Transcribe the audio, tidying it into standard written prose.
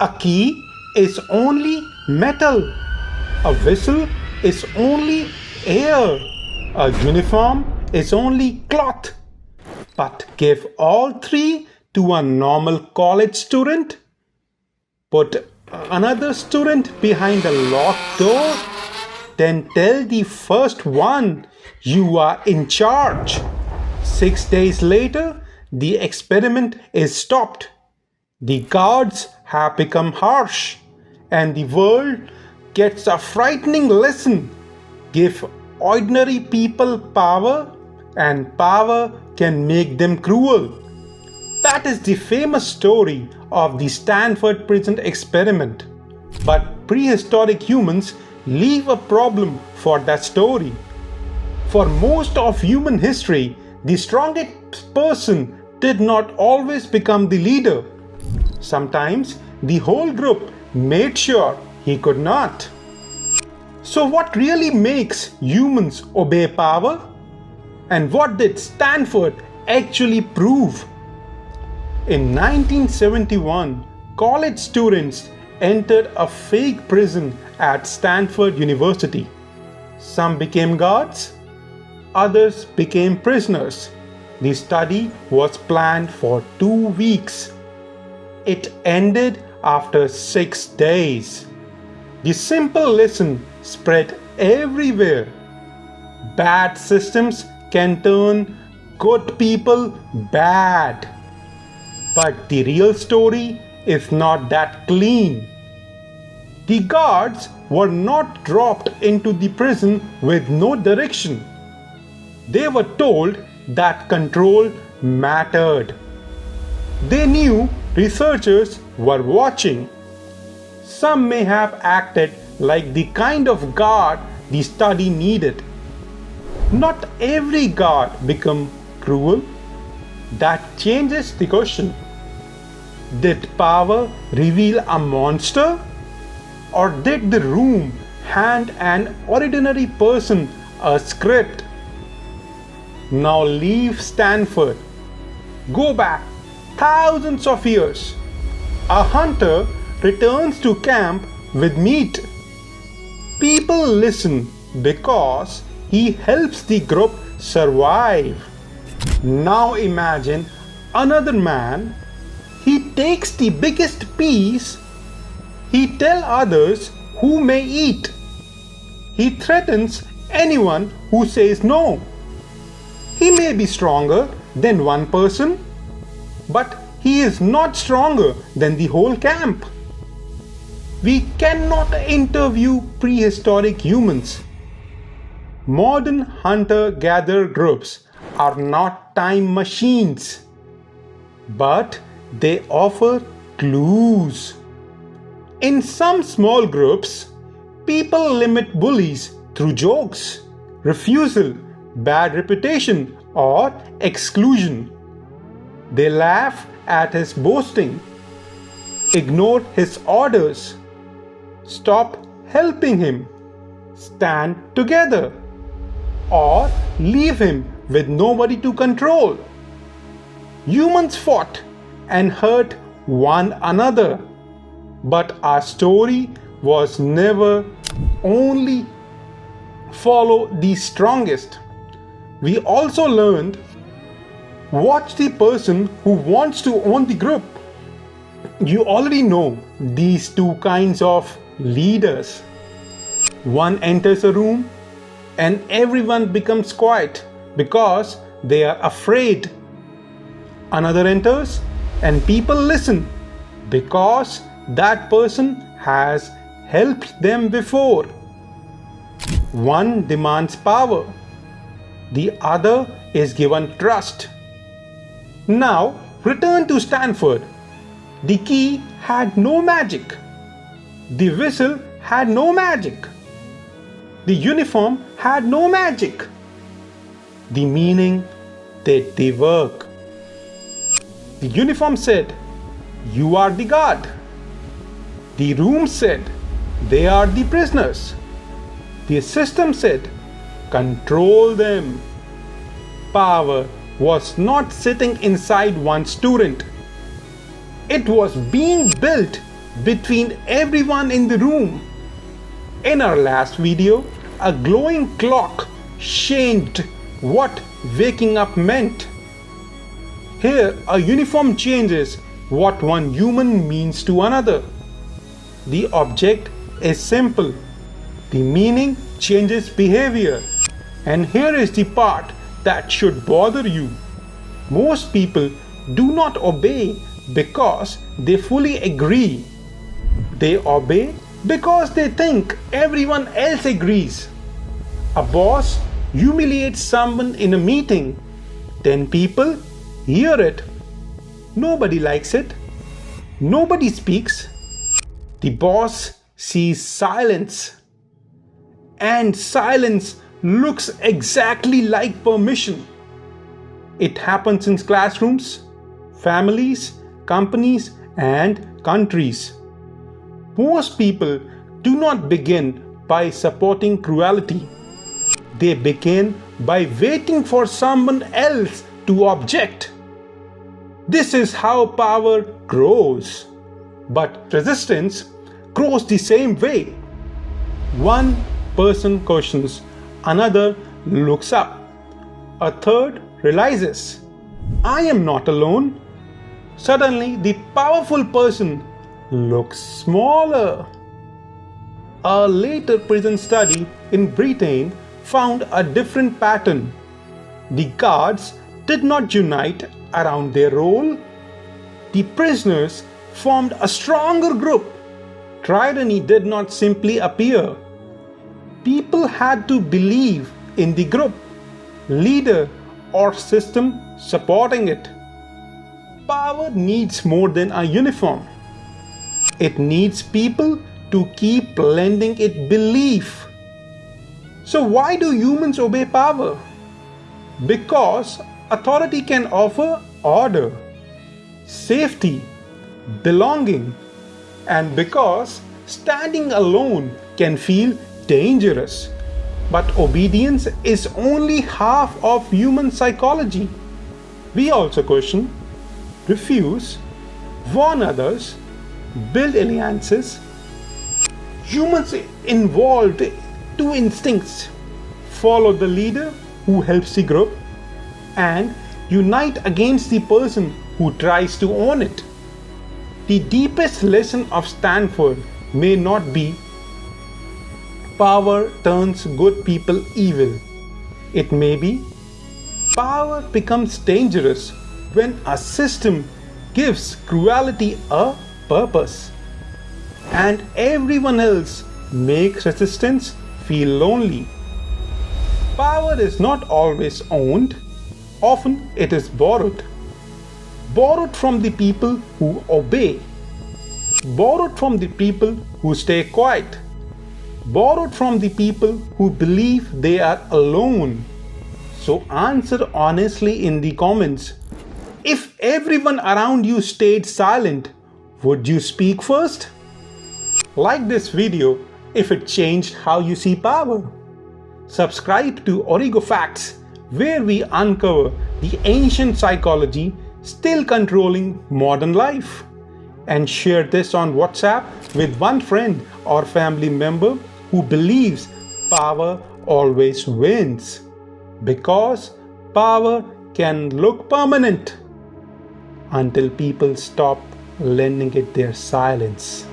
A key is only metal. A whistle is only air. A uniform is only cloth. But give all three to a normal college student, put another student behind a locked door, then tell the first one you are in charge. 6 days later, the experiment is stopped. The guards have become harsh, and the world gets a frightening lesson. Give ordinary people power, and power can make them cruel. That is the famous story of the Stanford Prison Experiment. But prehistoric humans leave a problem for that story. For most of human history, the strongest person did not always become the leader. Sometimes the whole group made sure he could not. So what really makes humans obey power? And what did Stanford actually prove? In 1971, college students entered a fake prison at Stanford University. Some became guards, others became prisoners. The study was planned for 2 weeks. It ended after 6 days. The simple lesson spread everywhere. Bad systems can turn good people bad. But the real story is not that clean. The guards were not dropped into the prison with no direction. They were told that control mattered. They knew researchers were watching. Some may have acted like the kind of guard the study needed. Not every guard became cruel. That changes the question. Did power reveal a monster? Or did the room hand an ordinary person a script? Now leave Stanford. Go back thousands of years. A hunter returns to camp with meat. People listen because he helps the group survive. Now imagine another man. He takes the biggest piece. He tells others who may eat. He threatens anyone who says no. He may be stronger than one person, but he is not stronger than the whole camp. We cannot interview prehistoric humans. Modern hunter-gatherer groups are not time machines, but they offer clues. In some small groups, people limit bullies through jokes, refusal, bad reputation, or exclusion. They laugh at his boasting, ignore his orders, stop helping him, stand together, or leave him with nobody to control. Humans fought and hurt one another, but our story was never only follow the strongest. We also learned, watch the person who wants to own the group. You already know these two kinds of leaders. One enters a room and everyone becomes quiet because they are afraid. Another enters and people listen because that person has helped them before. One demands power. The other is given trust. Now return to Stanford. The key had no magic. The whistle had no magic. The uniform had no magic. The meaning did the work. The uniform said, "You are the guard." The room said, "They are the prisoners." The system said, "Control them." Power was not sitting inside one student. It was being built between everyone in the room. In our last video, a glowing clock changed what waking up meant. Here, a uniform changes what one human means to another. The object is simple. The meaning changes behavior. And here is the part that should bother you. Most people do not obey because they fully agree. They obey because they think everyone else agrees. A boss humiliates someone in a meeting. 10 people hear it. Nobody likes it. Nobody speaks. The boss sees silence. And silence looks exactly like permission. It happens in classrooms, families, companies, and countries. Most people do not begin by supporting cruelty. They begin by waiting for someone else to object. This is how power grows. But resistance grows the same way. One person questions, another looks up. A third realizes, I am not alone. Suddenly, the powerful person looks smaller. A later prison study in Britain found a different pattern. The guards did not unite around their role. The prisoners formed a stronger group. Tyranny did not simply appear. People had to believe in the group, leader, or system supporting it. Power needs more than a uniform. It needs people to keep lending it belief. So why do humans obey power? Because authority can offer order, safety, belonging, and because standing alone can feel dangerous. But obedience is only half of human psychology. We also question, refuse, warn others, build alliances. Humans involved two instincts: follow the leader who helps the group and unite against the person who tries to own it. The deepest lesson of Stanford may not be power turns good people evil. It may be power becomes dangerous when a system gives cruelty a purpose and everyone else makes resistance feel lonely. Power is not always owned. Often it is borrowed. Borrowed from the people who obey. Borrowed from the people who stay quiet. Borrowed from the people who believe they are alone. So answer honestly in the comments. If everyone around you stayed silent, would you speak first? Like this video if it changed how you see power. Subscribe to Origo Facts, where we uncover the ancient psychology still controlling modern life. And share this on WhatsApp with one friend or family member who believes power always wins. Because power can look permanent until people stop lending it their silence.